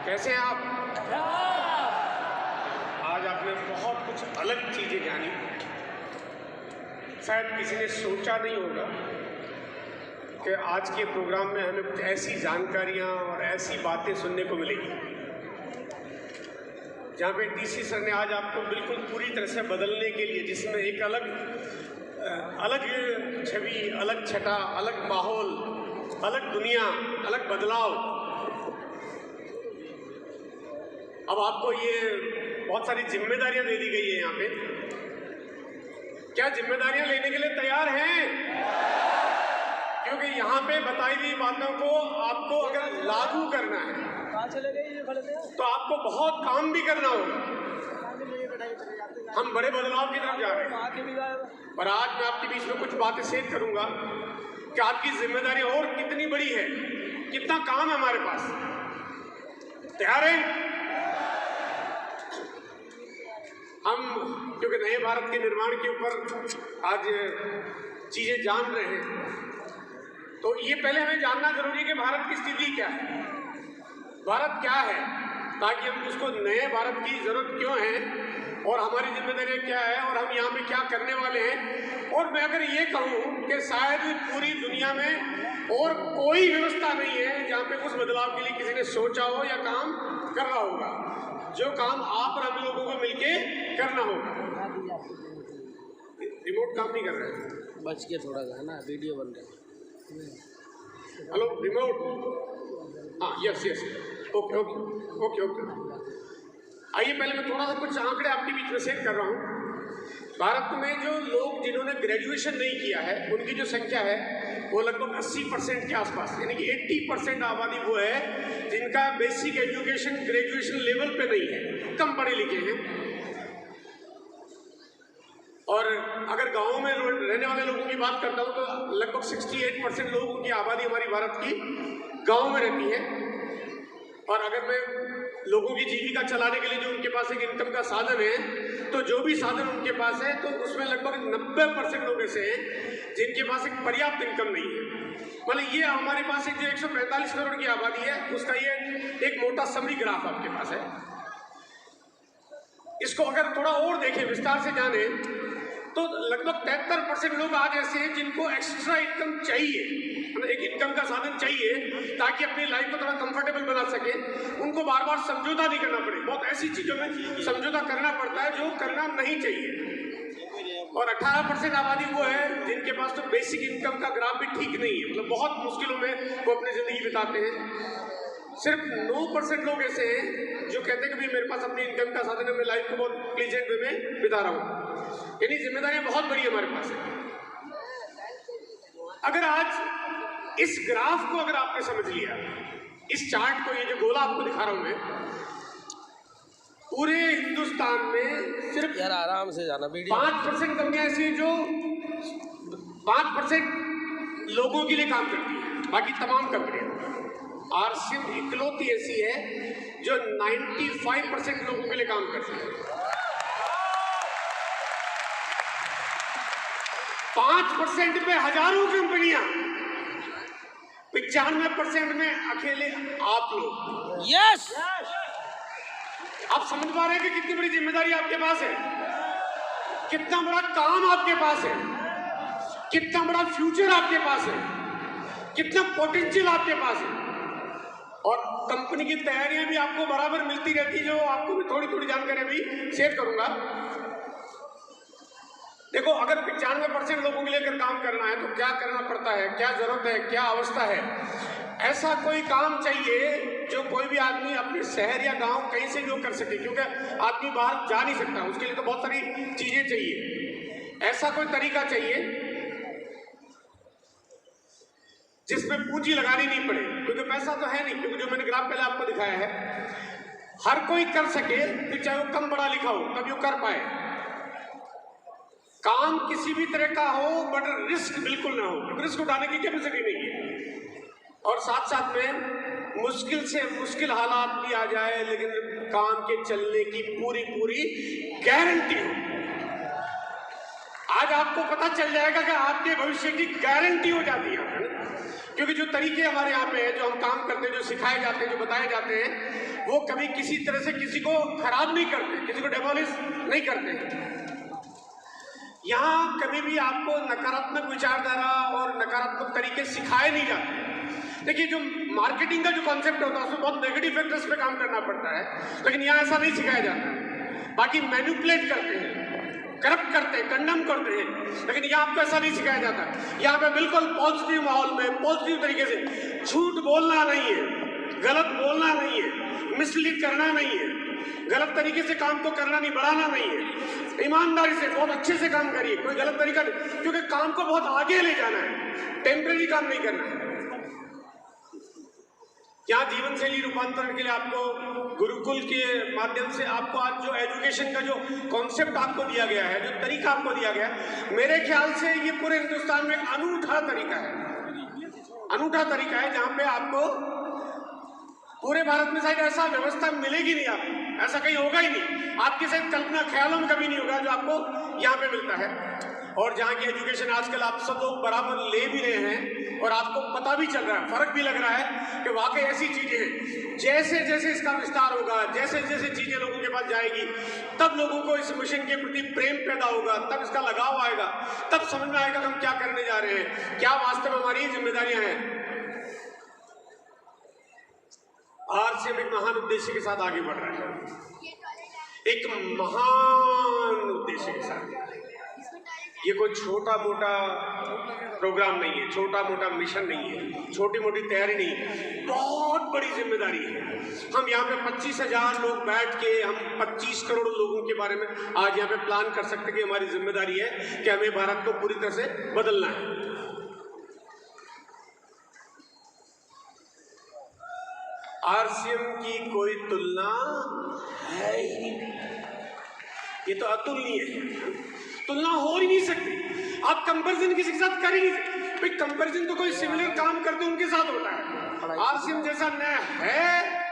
कैसे हैं आप? आज आपने बहुत कुछ अलग चीजें जानी, शायद किसी ने सोचा नहीं होगा कि आज के प्रोग्राम में हमें कुछ ऐसी जानकारियां और ऐसी बातें सुनने को मिलेगी जहाँ पे डीसी सर ने आज आपको बिल्कुल पूरी तरह से बदलने के लिए, जिसमें एक अलग छवि, अलग छटा, अलग माहौल, अलग दुनिया, अलग बदलाव। अब आपको ये बहुत सारी जिम्मेदारियां दे दी गई है यहाँ पे। क्या जिम्मेदारियां लेने के लिए तैयार हैं? क्योंकि यहाँ पे बताई गई बातों को आपको अगर लागू करना है तो आपको बहुत काम भी करना होगा। हम बड़े बदलाव की तरफ जा रहे हैं और आज मैं आपके बीच में कुछ बातें शेयर करूंगा कि आपकी जिम्मेदारी और कितनी बड़ी है, कितना काम है हमारे पास। तैयार हैं? हम क्योंकि नए भारत के निर्माण के ऊपर आज चीजें जान रहे हैं, तो ये पहले हमें जानना जरूरी है कि भारत की स्थिति क्या है, भारत क्या है, ताकि हम उसको नए भारत की जरूरत क्यों है और हमारी जिम्मेदारियां क्या है और हम यहाँ पे क्या करने वाले हैं। और मैं अगर ये कहूँ कि शायद पूरी दुनिया में और कोई व्यवस्था नहीं है जहाँ पे उस बदलाव के लिए किसी ने सोचा हो या काम कर रहा होगा, जो काम आप और हम लोगों को मिलके करना होगा। रिमोट काम नहीं कर रहा है, बच के थोड़ा सा है ना, वीडियो बन रहा है। हेलो रिमोट, हाँ yes yes, okay okay okay okay. आइए पहले मैं थोड़ा सा कुछ आंकड़े आपके बीच में शेयर कर रहा हूँ। भारत में जो लोग जिन्होंने ग्रेजुएशन नहीं किया है उनकी जो संख्या है वो लगभग 80% के आसपास, यानी कि 80% आबादी वो है जिनका बेसिक एजुकेशन ग्रेजुएशन लेवल पे नहीं है, कम पढ़े लिखे हैं। और अगर गाँव में रहने वाले लोगों की बात करता हूँ तो लगभग 68% लोगों की आबादी हमारी भारत की गाँव में रहती है। और अगर मैं लोगों की जीविका चलाने के लिए जो उनके पास एक इनकम का साधन है, तो जो भी साधन उनके पास है तो उसमें लगभग 90% लोग ऐसे हैं जिनके पास एक पर्याप्त इनकम नहीं है। मतलब ये हमारे पास एक जो 145 करोड़ की आबादी है उसका ये एक मोटा समरी ग्राफ आपके पास है। इसको अगर थोड़ा और देखें, विस्तार से जाने, तो लगभग 73% लोग आज ऐसे हैं जिनको एक्स्ट्रा इनकम चाहिए, मतलब एक इनकम का साधन चाहिए ताकि अपनी लाइफ को थोड़ा कंफर्टेबल बना सके। उनको बार बार समझौता नहीं करना पड़े, बहुत ऐसी चीज़ों में समझौता करना पड़ता है जो करना नहीं चाहिए। और 18% आबादी वो है जिनके पास तो बेसिक इनकम का ग्राफ भी ठीक नहीं है, मतलब बहुत मुश्किलों में वो अपनी ज़िंदगी बिताते हैं। सिर्फ 9% लोग ऐसे हैं जो कहते हैं कि भाई मेरे पास अपनी इनकम का साधन है, मैं लाइफ को बहुत प्लीजेंट वे में बिता रहा हूँ। यानी जिम्मेदारियां बहुत बड़ी हमारे पास है। अगर आज इस ग्राफ को अगर आपने समझ लिया, इस चार्ट को, ये जो गोला आपको दिखा रहा हूं मैं, पूरे हिंदुस्तान में सिर्फ यार आराम से जाना, 5% कंपनियां ऐसी हैं जो 5% लोगों के लिए काम करती है, बाकी तमाम कंपनियां। और सिर्फ इकलौती ऐसी है जो 95% लोगों के लिए काम करती है। 5% में हजारों कंपनियां, 95% में अकेले आप लोग। यस, आप समझ पा रहे हैं कि कितनी बड़ी जिम्मेदारी आपके पास है, कितना बड़ा काम आपके पास है, कितना बड़ा फ्यूचर आपके पास है, कितना पोटेंशियल आपके पास है। और कंपनी की तैयारियां भी आपको बराबर मिलती रहती है, जो आपको भी थोड़ी थोड़ी जानकारी भी शेयर करूंगा। देखो, अगर 95% लोगों के लिए अगर काम करना है तो क्या करना पड़ता है, क्या जरूरत है, क्या अवस्था है। ऐसा कोई काम चाहिए जो कोई भी आदमी अपने शहर या गांव कहीं से भी वो कर सके, क्योंकि आदमी बाहर जा नहीं सकता, उसके लिए तो बहुत सारी चीजें चाहिए। ऐसा कोई तरीका चाहिए जिसमें पूंजी लगानी नहीं पड़े, क्योंकि पैसा तो है नहीं, क्योंकि जो मैंने ग्राफ पहले आपको दिखाया है हर कोई कर सके, फिर चाहे वो कम बड़ा लिखा हो तभी वो कर पाए। काम किसी भी तरह का हो बट रिस्क बिल्कुल ना हो, क्योंकि रिस्क उठाने की कैपेसिटी नहीं है। और साथ साथ में मुश्किल से मुश्किल हालात भी आ जाए लेकिन काम के चलने की पूरी पूरी गारंटी हो। आज आपको पता चल जाएगा कि आपके भविष्य की गारंटी हो जाती है, क्योंकि जो तरीके हमारे यहाँ पे है, जो हम काम करते हैं, जो सिखाए जाते हैं, जो बताए जाते हैं, वो कभी किसी तरह से किसी को खराब नहीं करते, किसी को डेमोलिश नहीं करते। यहाँ कभी भी आपको नकारात्मक विचारधारा और नकारात्मक तरीके सिखाए नहीं जाते। देखिए, जो मार्केटिंग का जो कॉन्सेप्ट होता है उसमें बहुत नेगेटिव फैक्टर्स पे काम करना पड़ता है, लेकिन यहाँ ऐसा नहीं सिखाया जाता। बाकी मैनिपुलेट करते हैं, करप्ट करते हैं, कंडम करते हैं, लेकिन यहाँ आपको ऐसा नहीं सिखाया जाता। यहाँ पे बिल्कुल पॉजिटिव माहौल में पॉजिटिव तरीके से झूठ बोलना नहीं है, गलत बोलना नहीं है, मिसलीड करना नहीं है, गलत तरीके से काम को करना नहीं, बढ़ाना नहीं है, ईमानदारी से बहुत अच्छे से काम करिए, कोई गलत तरीका नहीं, क्योंकि काम को बहुत आगे ले जाना है, टेम्परेरी काम नहीं करना है। यहाँ जीवन शैली रूपांतरण के लिए आपको गुरुकुल के माध्यम से आपको आज जो एजुकेशन का जो कॉन्सेप्ट आपको दिया गया है, जो तरीका आपको दिया गया है, मेरे ख्याल से ये पूरे हिंदुस्तान में एक अनूठा तरीका है, अनूठा तरीका है, जहाँ पे आपको पूरे भारत में शायद ऐसा व्यवस्था मिलेगी नहीं, आपको ऐसा कहीं होगा ही नहीं, आपकी शायद कल्पना ख्यालों में कभी नहीं होगा जो आपको यहाँ पे मिलता है। और जहाँ की एजुकेशन आजकल आप सब लोग बराबर ले भी रहे हैं और आपको पता भी चल रहा है, फर्क भी लग रहा है कि वाकई ऐसी चीजें हैं। जैसे जैसे इसका विस्तार होगा, जैसे जैसे चीजें लोगों के पास जाएगी, तब लोगों को इस मिशन के प्रति प्रेम पैदा होगा, तब इसका लगाव आएगा, तब समझ में आएगा हम क्या करने जा रहे हैं, क्या वास्तव में हमारी जिम्मेदारियां हैं। आज से एक महान उद्देश्य के साथ आगे बढ़ रहा है, एक महान उद्देश्य के साथ। ये कोई छोटा मोटा प्रोग्राम नहीं है, छोटा मोटा मिशन नहीं है, छोटी मोटी तैयारी नहीं है, बहुत बड़ी जिम्मेदारी है। हम यहाँ पे 25,000 लोग बैठ के हम 25 करोड़ लोगों के बारे में आज यहाँ पे प्लान कर सकते कि हमारी जिम्मेदारी है कि हमें भारत को पूरी तरह से बदलना है। आरसीएम की कोई तुलना है ही नहीं, ये तो अतुलनीय है, तुलना हो ही नहीं सकती। आप कंपैरिजन किसी के साथ कर ही नहीं सकते भाई, कंपैरिजन तो कोई सिमिलर काम करते उनके साथ होता है। आरसीएम जैसा न है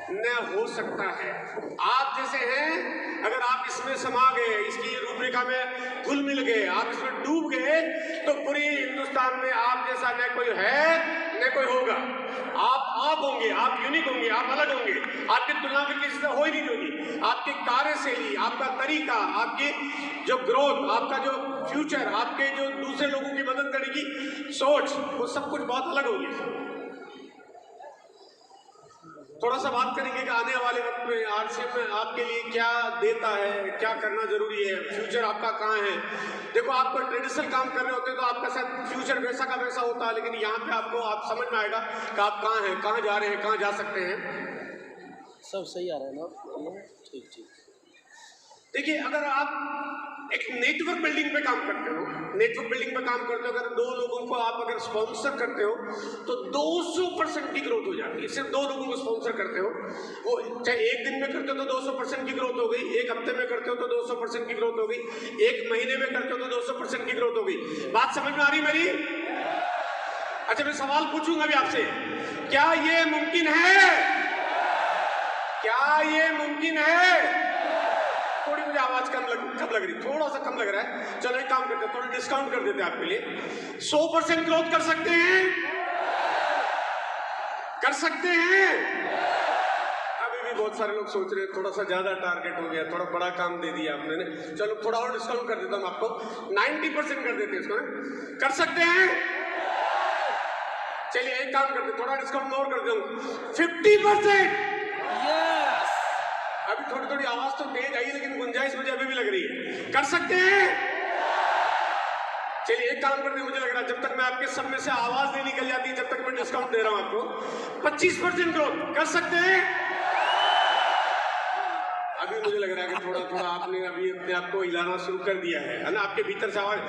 न हो सकता है। आप जैसे हैं, अगर आप इसमें समा गए, इसकी रूपरेखा में घुल मिल गए, आप इसमें डूब गए, तो पूरी हिंदुस्तान में आप जैसा न कोई है न कोई होगा। आप होंगे, आप यूनिक होंगे, आप अलग होंगे, आपकी तुलना में किसी से हो ही नहीं होगी। आपकी कार्यशैली, आपका तरीका, आपकी जो ग्रोथ, आपका जो फ्यूचर, आपके जो दूसरे लोगों की मदद करने की सोच, वो सब कुछ बहुत अलग होगी। थोड़ा सा बात करेंगे कि आने वाले वक्त में आरसीएम में आपके लिए क्या देता है, क्या करना जरूरी है, फ्यूचर आपका कहाँ है। देखो, आप कोई ट्रेडिशनल काम कर रहे होते तो आपका शायद फ्यूचर वैसा का वैसा होता है, लेकिन यहाँ पे आपको आप समझ में आएगा कि आप कहाँ हैं, कहाँ जा रहे हैं, कहाँ जा सकते हैं। सब सही आ रहा है ना? ठीक ठीक। देखिए, अगर आप एक नेटवर्क बिल्डिंग पे काम करते हो, नेटवर्क बिल्डिंग पे काम करते हो, अगर 2 लोगों को आप अगर स्पॉन्सर करते हो तो 200% की ग्रोथ हो जाती है। सिर्फ 2 लोगों को स्पॉन्सर करते हो, वो चाहे एक दिन में करते हो तो 200% की ग्रोथ हो गई, एक हफ्ते में करते हो तो 200% की ग्रोथ हो गई, एक महीने में करते हो तो 200% की ग्रोथ हो गई। बात समझ में आ रही मेरी? अच्छा, मैं सवाल पूछूंगा अभी आपसे, क्या ये मुमकिन है? क्या ये मुमकिन है? थोड़ी मुझे आवाज कम लग रही, थोड़ा सा कम लग रहा है। चलो एक काम करते हैं, थोड़ा डिस्काउंट कर देते हैं आपके लिए। 100% ग्रोथ कर सकते हैं? कर सकते हैं? अभी भी बहुत सारे लोग सोच रहे हैं थोड़ा सा ज्यादा टारगेट हो गया, थोड़ा बड़ा काम दे दिया आपने ने। चलो थोड़ा और डिस्काउंट कर देता हूं आपको, 90% कर देते हैं इसको ना। कर सकते हैं? चलिए एक काम करते हैं, थोड़ा डिस्काउंट और कर दूं, 50%। अभी थोड़ी थोड़ी आवाज तो तेज आई, लेकिन गुंजाइश मुझे अभी भी लग रही है। कर सकते हैं? चलिए एक काम करते हैं, मुझे लग रहा है जब तक मैं आपके सब में से आवाज नहीं निकल जाती है जब तक मैं डिस्काउंट दे रहा हूं आपको 25% ग्रोथ कर सकते हैं। अभी मुझे लग रहा है कि थोड़ा थोड़ा आपने अभी अपने आप को हिलाना शुरू कर दिया है ना, आपके भीतर से आवाज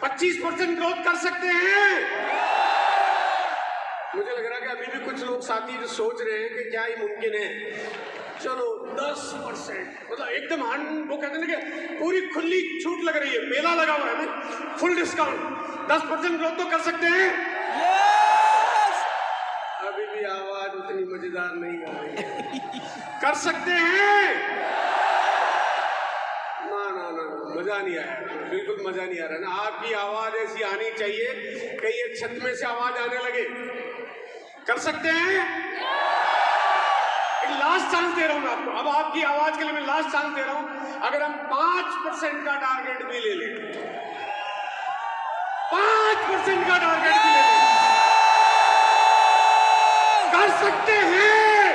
25% ग्रोथ कर सकते हैं। मुझे लग रहा है कि अभी भी कुछ लोग साथी जो सोच रहे हैं कि क्या ये मुमकिन है। चलो 10%, मतलब एकदम वो कहते हैं कि पूरी खुली छूट लग रही है, मेला लगा हुआ है ना, फुल डिस्काउंट 10% ग्रोथ तो कर सकते हैं। अभी भी आवाज उतनी मजेदार नहीं आ रही है। कर सकते हैं ना, मजा नहीं आया, बिल्कुल मजा नहीं आ रहा ना। आपकी आवाज ऐसी आनी चाहिए कि ये छत में से आवाज आने लगे। कर सकते हैं। लास्ट चांस दे रहा हूं मैं आपको, अब आपकी आवाज के लिए मैं लास्ट चांस दे रहा हूं। अगर हम 5% का टारगेट भी ले लें, 5% का टारगेट भी ले लें, कर सकते हैं।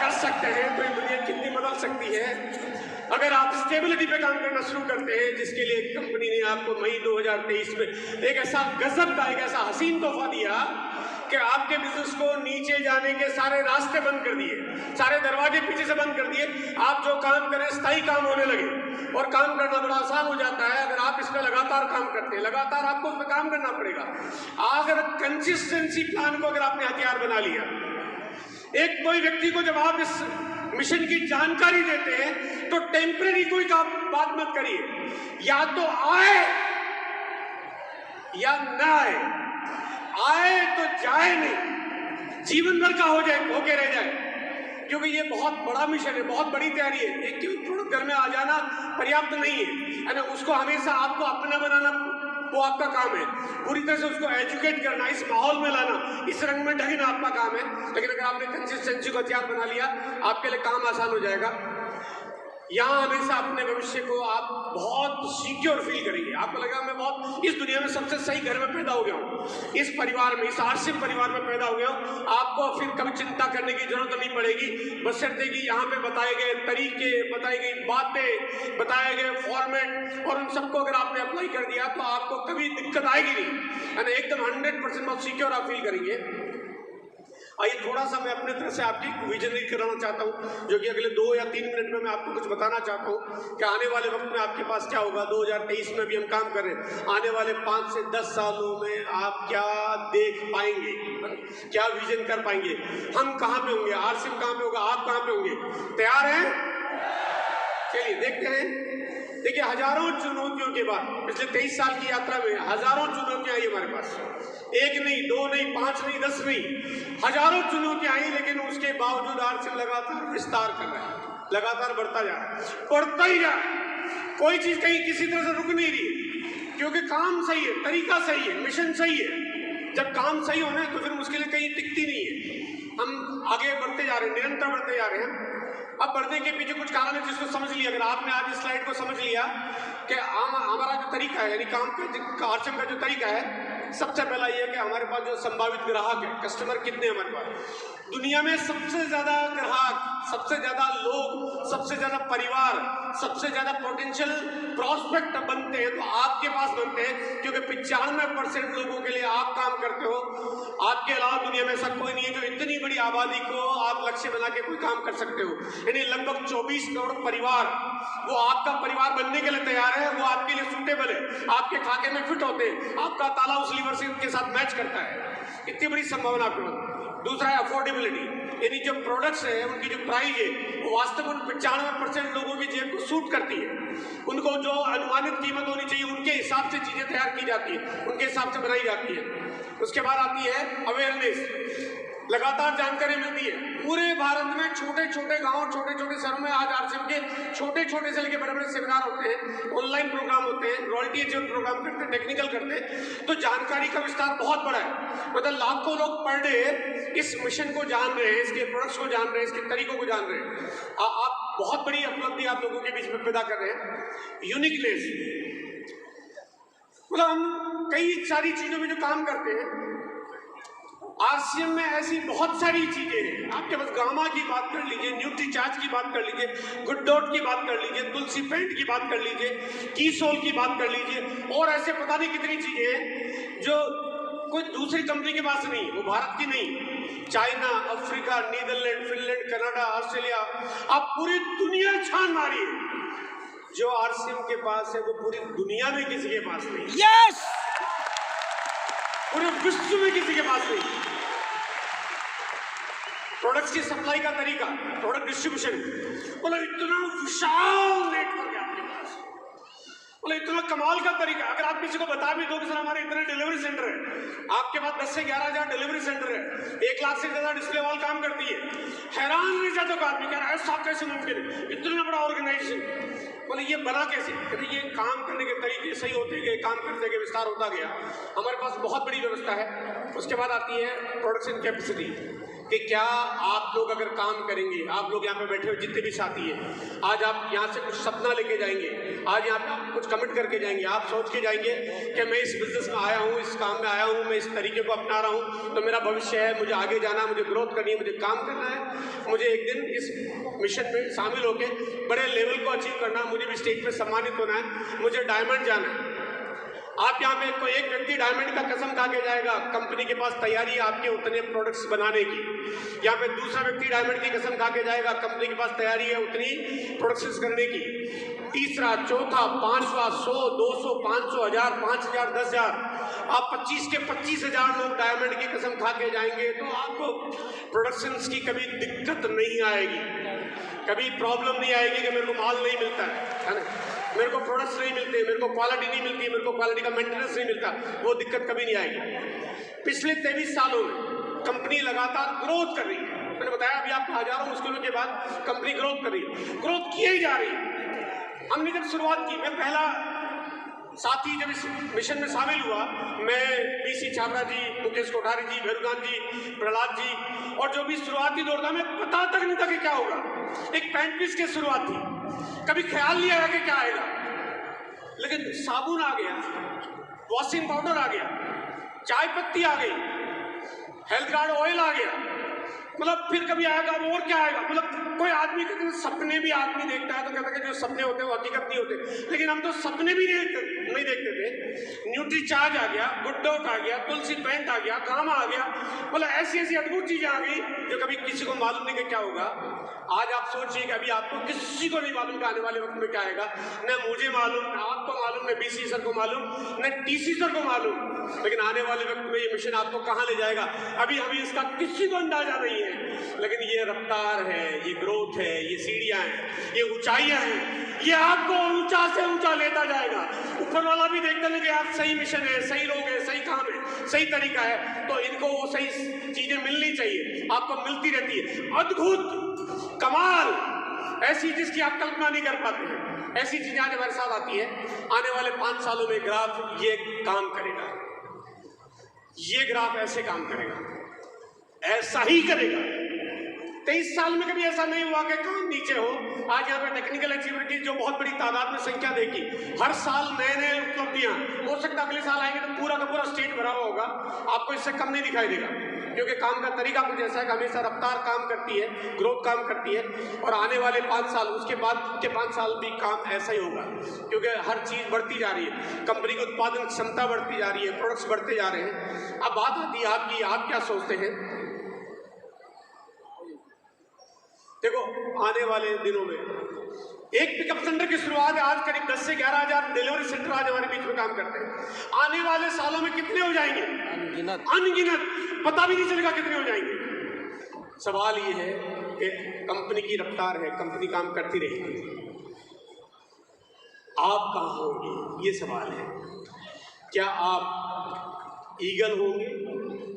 कर सकते हैं तो ये दुनिया कितनी बदल सकती है अगर आप स्टेबिलिटी पे काम करना शुरू करते हैं, जिसके लिए कंपनी ने आपको मई 2023 में एक ऐसा गजब का, एक ऐसा हसीन तोहफा दिया कि आपके बिजनेस को नीचे जाने के सारे रास्ते बंद कर दिए, सारे दरवाजे पीछे से बंद कर दिए। आप जो काम करें स्थायी काम होने लगे और काम करना बड़ा आसान हो जाता है अगर आप इस पर लगातार काम करते हैं। लगातार आपको उस पर काम करना पड़ेगा। अगर कंसिस्टेंसी प्लान को अगर आपने हथियार बना लिया, एक कोई व्यक्ति को जब आप इस मिशन की जानकारी देते हैं तो टेम्परेरी कोई बात मत करिए, या तो आए या ना आए। आए तो जाए नहीं, जीवन भर का हो जाए, होके रह जाए, क्योंकि ये बहुत बड़ा मिशन है, बहुत बड़ी तैयारी है। एक क्यों घर में आ जाना पर्याप्त नहीं है ना, उसको हमेशा आपको अपना बनाना वो आपका काम है। पूरी तरह से उसको एजुकेट करना, इस माहौल में लाना, इस रंग में ढकना आपका काम है। लेकिन अगर आपने कंसिस्टेंसी को हथियार बना लिया, आपके लिए काम आसान हो जाएगा। यहाँ हमेशा अपने भविष्य को आप बहुत सिक्योर फील करेंगे। आपको लगेगा मैं बहुत इस दुनिया में सबसे सही घर में पैदा हो गया हूँ, इस परिवार में, इस आरसीएम परिवार में पैदा हो गया हूँ। आपको फिर कभी चिंता करने की जरूरत नहीं पड़ेगी, बशर्ते कि यहाँ पे बताए गए तरीके, बताई गई बातें, बताए गए फॉर्मेट और उन सबको अगर आपने अप्लाई कर दिया तो आपको कभी दिक्कत आएगी नहीं। एकदम 100% बहुत सिक्योर आप फील करेंगे। आइए थोड़ा सा मैं अपने तरफ से आपकी विजनरी कराना चाहता हूँ, जो कि अगले 2 या 3 मिनट में मैं आपको कुछ बताना चाहता हूँ कि आने वाले वक्त में आपके पास क्या होगा। 2023 में भी हम काम कर रहे हैं, आने वाले 5 से 10 सालों में आप क्या देख पाएंगे, क्या विजन कर पाएंगे, हम कहाँ पे होंगे, आरसीएम कहाँ पे होगा, आप कहाँ पे होंगे। तैयार हैं? चलिए देखते हैं। देखिए हजारों चुनौतियों के बाद पिछले 23 साल की यात्रा में हजारों चुनौतियां आई हमारे पास, 1 नहीं, 2 नहीं, 5 नहीं, 10 नहीं, हजारों चुनौतियां आई। लेकिन उसके बावजूद आरसीएम लगातार विस्तार कर रहा है, लगातार बढ़ता जा रहा है, बढ़ता ही जा रहा है। कोई चीज कहीं किसी तरह से रुक नहीं रही, क्योंकि काम सही है, तरीका सही है, मिशन सही है। जब काम सही होना है तो फिर मुश्किलें कहीं टिकती नहीं है। हम आगे बढ़ते जा रहे हैं, निरंतर बढ़ते जा रहे हैं। अब बढ़ने के पीछे कुछ कारण है जिसको समझ लिया। अगर आपने आज इस स्लाइड को समझ लिया कि हमारा जो तरीका है, यानी काम का आरसीएम का जो तरीका है, सबसे पहला ये है कि हमारे पास जो संभावित ग्राहक है, कस्टमर कितने हमारे पास। दुनिया में सबसे ज्यादा ग्राहक, सबसे ज्यादा लोग, सबसे ज्यादा परिवार, सबसे ज्यादा पोटेंशियल प्रॉस्पेक्ट बनते हैं तो आपके पास बनते हैं, क्योंकि 95% लोगों के लिए आप काम करते हो। आपके अलावा दुनिया में ऐसा कोई नहीं है जो इतनी बड़ी आबादी को आप लक्ष्य बना के कोई काम कर सकते हो। यानी लगभग 24 करोड़ परिवार वो आपका परिवार बनने के लिए तैयार है, वो आपके लिए सूटेबल है, आपके खाते में फिट होते हैं, आपका ताला उस लीवर से के साथ मैच करता है। इतनी बड़ी संभावना आपके पास। दूसरा है अफोर्डेबिलिटी, यानी जो प्रोडक्ट्स है उनकी जो प्राइस है वो वास्तव में 95% लोगों की जेब को सूट करती है। उनको जो अनुमानित कीमत होनी चाहिए उनके हिसाब से चीजें तैयार की जाती है, उनके हिसाब से बनाई जाती है। उसके बाद आती है अवेयरनेस, लगातार जानकारी मिलती है। पूरे भारत में छोटे छोटे गांव, छोटे छोटे शहरों में आज आरसीएम के छोटे छोटे से लेकर बड़े बड़े सेमिनार होते हैं, ऑनलाइन प्रोग्राम होते हैं, रॉयल्टी एजेंट प्रोग्राम करते हैं, टेक्निकल करते हैं। तो जानकारी का विस्तार बहुत बड़ा है, मतलब लाखों लोग पर डे इस मिशन को जान रहे हैं, इसके प्रोडक्ट्स को जान रहे हैं, इसके तरीकों को जान रहे हैं। आप बहुत बड़ी उपलब्धि आप लोगों के बीच में पैदा कर रहे हैं। यूनिकनेस, मतलब हम कई सारी चीजों में जो काम करते हैं आरसीएम में ऐसी बहुत सारी चीजें हैं। आपके पास गामा की बात कर लीजिए, न्यूट्रीचार्ज की बात कर लीजिए, गुड डॉट की बात कर लीजिए, तुलसी पेंट की बात कर लीजिए, कीसोल की बात कर लीजिए, और ऐसे पता नहीं कितनी चीजें हैं जो कोई दूसरी कंपनी के पास नहीं, वो भारत की नहीं। China, Africa, Netherlands, Finland, Canada, Australia, आप पूरी दुनिया छान मारिए, जो आरसीएम के पास है वो पूरी दुनिया में किसी के पास नहीं। यस, पूरे विश्व में किसी के पास नहीं। प्रोडक्ट्स की सप्लाई का तरीका, प्रोडक्ट डिस्ट्रीब्यूशन, बोला इतना विशाल नेटवर्क है आपके पास, बोला इतना कमाल का तरीका। अगर आप किसी को बता भी दो कि सर हमारे इतने डिलीवरी सेंटर है, आपके पास 10 से 11,000 डिलीवरी सेंटर है, 1 लाख से ज्यादा डिस्प्ले वॉल काम करती है, हैरान नहीं जाता तो आदमी कह रहा है ऐसा कैसे मुमकिन है, इतना बड़ा ऑर्गेनाइजेशन। बोले ये बना कैसे? कहते ये काम करने के तरीके सही होते गए, काम करने के विस्तार होता गया, हमारे पास बहुत बड़ी व्यवस्था है। उसके बाद आती है प्रोडक्शन कैपेसिटी, कि क्या आप लोग अगर काम करेंगे, आप लोग यहाँ पे बैठे हुए जितने भी साथी हैं, आज आप यहाँ से कुछ सपना लेके जाएंगे, आज यहाँ पे आप कुछ कमिट करके जाएंगे, आप सोच के जाएंगे कि मैं इस बिजनेस में आया हूँ, इस काम में आया हूँ, मैं इस तरीके को अपना रहा हूँ तो मेरा भविष्य है, मुझे आगे जाना, मुझे ग्रोथ करनी है, मुझे काम करना है, मुझे एक दिन इस मिशन में शामिल होकर बड़े लेवल को अचीव करना, मुझे भी स्टेज पे सम्मानित होना है, मुझे डायमंड जाना है। आप यहाँ पे कोई एक व्यक्ति डायमंड का कसम खा के जाएगा, कंपनी के पास तैयारी है आपके उतने प्रोडक्ट्स बनाने की। यहाँ पे दूसरा व्यक्ति डायमंड की कसम खा के जाएगा, कंपनी के पास तैयारी है उतनी प्रोडक्ट्स करने की। तीसरा, चौथा, पांचवा, 100, 200, 500, 1000, 5000, 10,000, आप 25 के 25,000 लोग डायमंड की कसम खा के जाएंगे तो आपको प्रोडक्शंस की कभी दिक्कत नहीं आएगी, कभी प्रॉब्लम नहीं आएगी कि मेरे को माल नहीं मिलता है ना, मेरे को प्रोडक्ट्स नहीं मिलते, मेरे को क्वालिटी नहीं मिलती, मेरे को क्वालिटी का मेंटेनेंस नहीं मिलता, वो दिक्कत कभी नहीं आएगी। पिछले 23 सालों में कंपनी लगातार ग्रोथ कर रही है। मैंने बताया अभी आपको हजारों मुश्किलों के बाद कंपनी ग्रोथ कर रही है, ग्रोथ की ही जा रही है। हमने जब शुरुआत की, मैं पहला साथी जब इस मिशन में शामिल हुआ, मैं पीसी छाबड़ा जी, मुकेश कोठारी जी, भैरुकान जी, प्रहलाद जी, और जो भी शुरुआती दौर था, मैं पता तक नहीं था कि क्या होगा। एक पैंट पीस की शुरुआत थी, कभी ख्याल नहीं आया कि क्या आएगा, लेकिन साबुन आ गया, वॉशिंग पाउडर आ गया, चाय पत्ती आ गई, हेल्थ गार्ड ऑयल आ गया, मतलब फिर कभी आएगा और क्या आएगा। मतलब कोई आदमी के सपने भी आदमी देखता है तो कहता है कि जो सपने होते हैं वो हकीकत नहीं होते, लेकिन हम तो सपने भी नहीं देखते थे। न्यूट्रीचार्ज आ गया, गुड डॉट आ गया, तुलसी पेंट आ गया, गामा आ गया, मतलब ऐसी ऐसी अद्भुत चीजें आ गई जो कभी किसी को मालूम नहीं कि क्या होगा। आज आप सोचिए कि अभी आपको किसी को नहीं मालूम कि आने वाले वक्त में क्या आएगा, न मुझे मालूम, न आपको मालूम, न बीसी सर को मालूम, न टीसी सर को मालूम, लेकिन आने वाले वक्त में ये मिशन आपको कहाँ ले जाएगा अभी इसका किसी को अंदाजा नहीं है। लेकिन ये रफ्तार है, ये ग्रोथ है, ये सीढ़ियाँ हैं, ये ऊंचाइयाँ हैं, ये आपको ऊंचा से ऊंचा लेता जाएगा। ऊपर वाला भी देखता है कि आप सही मिशन है, सही लोग हैं, सही काम है, सही तरीका है, तो इनको वो सही चीजें मिलनी चाहिए, आपको मिलती रहती है। अद्भुत, कमाल, ऐसी जिसकी आप कल्पना नहीं कर पाते हैं, ऐसी चीजें आज हमारे साथ आती है। आने वाले 5 सालों में ग्राफ ये काम करेगा, ये ग्राफ ऐसे काम करेगा, ऐसा ही करेगा। 23 साल में कभी ऐसा नहीं हुआ कि काम नीचे हो। आज यहाँ पे टेक्निकल अचीवर की जो बहुत बड़ी तादाद में संख्या देखी, हर साल नए नए उपलब्धियां, हो सकता है अगले साल आएंगे तो पूरा का पूरा स्टेज भरा हुआ होगा, आपको इससे कम नहीं दिखाई देगा, क्योंकि काम का तरीका कुछ ऐसा है कि हमेशा रफ्तार काम करती है, ग्रोथ काम करती है। और आने वाले 5 साल, उसके बाद के 5 साल भी काम ऐसा ही होगा, क्योंकि हर चीज बढ़ती जा रही है, कंपनी की उत्पादन क्षमता बढ़ती जा रही है, प्रोडक्ट्स बढ़ते जा रहे हैं। अब बात आती है आपकी, आप क्या सोचते हैं? देखो, आने वाले दिनों में एक पिकअप सेंटर की शुरुआत है, आज करीब 10 से 11,000 डिलीवरी सेंटर आज हमारे बीच में काम करते हैं। आने वाले सालों में कितने हो जाएंगे? अनगिनत, पता भी नहीं चलेगा कितने हो जाएंगे। सवाल ये है कि कंपनी की रफ्तार है, कंपनी काम करती रहेगी, आप कहाँ होंगे, ये सवाल है। क्या आप ईगल होंगे?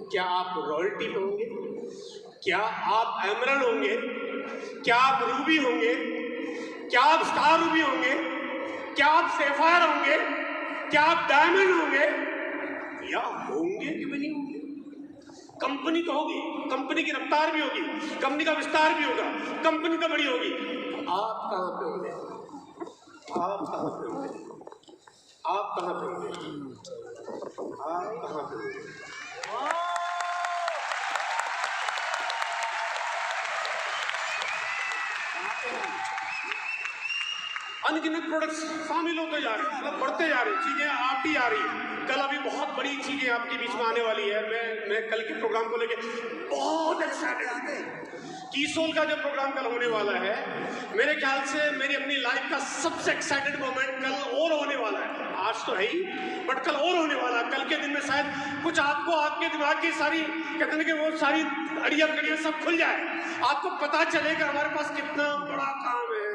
क्या आप रॉयल्टी पे होंगे? क्या आप एमरल्ड होंगे? क्या आप रूबी होंगे? क्या आप स्टार रूबी होंगे? क्या आप सैफायर होंगे? क्या आप डायमंड होंगे? या होंगे कि नहीं होंगे? कंपनी तो होगी, कंपनी की रफ्तार भी होगी, कंपनी का विस्तार भी होगा, कंपनी तो बड़ी होगी। आप कहाँ पे होंगे? आप कहाँ पे होंगे? आप कहाँ पे होंगे? आप कहाँ पे होंगे? अनगिनत प्रोडक्ट्स शामिल होते जा रहे हैं, मतलब बढ़ते जा रहे हैं, चीजें आती आ रही है। कल अभी बहुत बड़ी चीजें आपके बीच में आने वाली है। मैं कल के प्रोग्राम को लेके बहुत एक्साइटेड। कीसोल का जो प्रोग्राम कल होने वाला है, मेरे ख्याल से मेरी अपनी लाइफ का सबसे एक्साइटेड मोमेंट कल और होने वाला है। आज तो है ही, बट कल और होने वाला है। कल के दिन में शायद कुछ आपको आपके दिमाग की सारी कहते हैं कि वो सारी अड़ियाँ कड़ियाँ सब खुल जाए। आपको पता चलेगा हमारे पास कितना बड़ा काम है,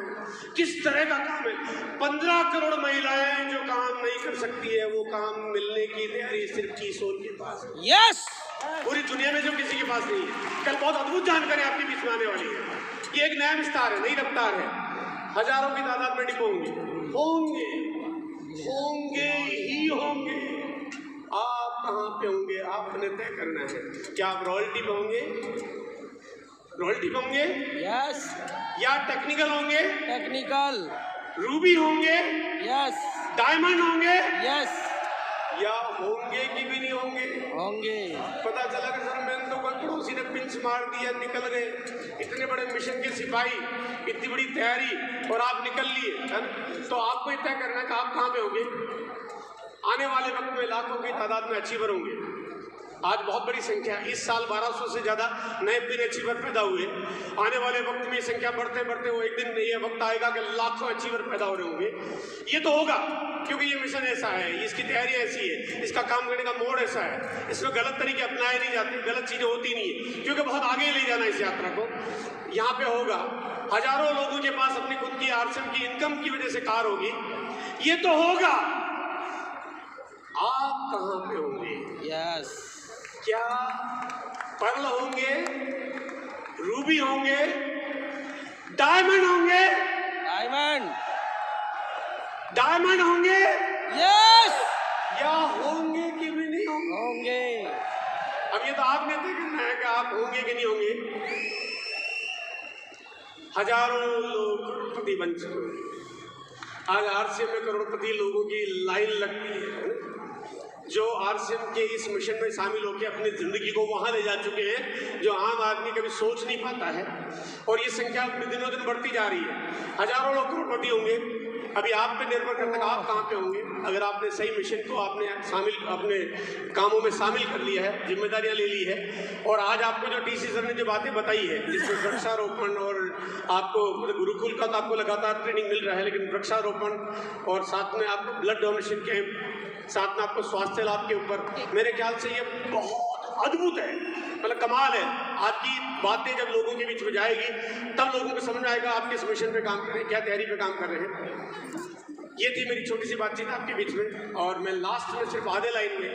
किस तरह का काम है। 15 करोड़ महिलाएं जो काम नहीं कर सकती है, वो काम मिलने की तैयारी सिर्फ कीसोल के पास है। यस, पूरी दुनिया में जो किसी के पास नहीं है। कल बहुत अद्भुत जानकारी आपके बीच में आने वाली है। ये एक नया विस्तार है, नई रफ्तार है। हजारों की तादाद में डिपो होंगे, होंगे ही होंगे। आप कहाँ पे होंगे, आपने तय करना है। क्या आप रॉयल्टी पे होंगे, रॉयल्टी पे होंगे, यस, या टेक्निकल होंगे, टेक्निकल, रूबी होंगे, यस, डायमंड होंगे, यस, या होंगे कि भी नहीं होंगे। होंगे। पता चला कि सर मैंने तो कोई पड़ोसी ने पिंच मार दिया, निकल गए। इतने बड़े मिशन के सिपाही, इतनी बड़ी तैयारी, और आप निकल लिए, है ना? तो आपको तय करना है कि आप कहाँ पे होंगे। आने वाले वक्त में लाखों की तादाद में अचीवर होंगे। आज बहुत बड़ी संख्या, इस साल 1200 से ज़्यादा नए पिन अचीवर पैदा हुए। आने वाले वक्त में ये संख्या बढ़ते बढ़ते वो एक दिन ये वक्त आएगा कि लाखों अचीवर पैदा हो रहे होंगे। ये तो होगा क्योंकि ये मिशन ऐसा है, इसकी तैयारी ऐसी है, इसका काम करने का मोड ऐसा है। इसमें गलत तरीके अपनाए नहीं जाते, गलत चीज़ें होती नहीं है, क्योंकि बहुत आगे ले जाना इस यात्रा को। यहाँ पे होगा, हजारों लोगों के पास अपनी खुद की आरसीएम की इनकम की वजह से कार होगी। ये तो होगा। आप कहाँ पे होंगे? यस, क्या पर्ल होंगे, रूबी होंगे, डायमंड होंगे, डायमंड, डायमंड होंगे, यस, या होंगे कि भी नहीं होंगे? होंगे। अब ये तो आपने तय करना है कि आप होंगे कि नहीं होंगे। हजारों लोग करोड़पति बन चुके हैं। आज आरसीएम में करोड़पति लोगों की लाइन लगती है, जो आरसीएम के इस मिशन में शामिल होकर अपनी जिंदगी को वहां ले जा चुके हैं जो आम आदमी कभी सोच नहीं पाता है। और ये संख्या दिनों दिन बढ़ती जा रही है। हजारों लोग करोड़पति होंगे। अभी आप पे निर्भर करता है आप कहाँ पे होंगे। अगर आपने सही मिशन को आपने अपने कामों में शामिल कर लिया है, जिम्मेदारियां ले ली है, और आज आपको जो डीसी सर ने जो बातें बताई है, जिसमें वृक्षारोपण और आपको गुरुकुल का तो आपको लगातार ट्रेनिंग मिल रहा है, लेकिन वृक्षारोपण और साथ में आपको ब्लड डोनेशन कैंप, साथ में आपको स्वास्थ्य लाभ के ऊपर, मेरे ख्याल से ये बहुत अद्भुत है, मतलब कमाल है। आपकी बातें जब लोगों के बीच में जाएगी तब लोगों को समझ में आएगा आप किस मिशन पे काम कर रहे हैं, क्या तैयारी पे काम कर रहे हैं। ये थी मेरी छोटी सी बातचीत आपके बीच में। और मैं लास्ट में सिर्फ आधे लाइन में,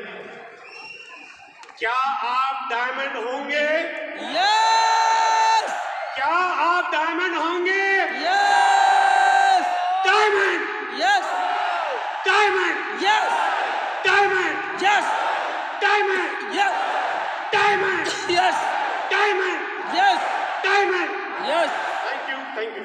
क्या आप डायमंड होंगे? यस, क्या आप डायमंड होंगे? Yes, diamond, yes, diamond, yes, diamond, yes, diamond, yes, diamond, yes, diamond, yes, diamond. Yes. Thank you, thank you.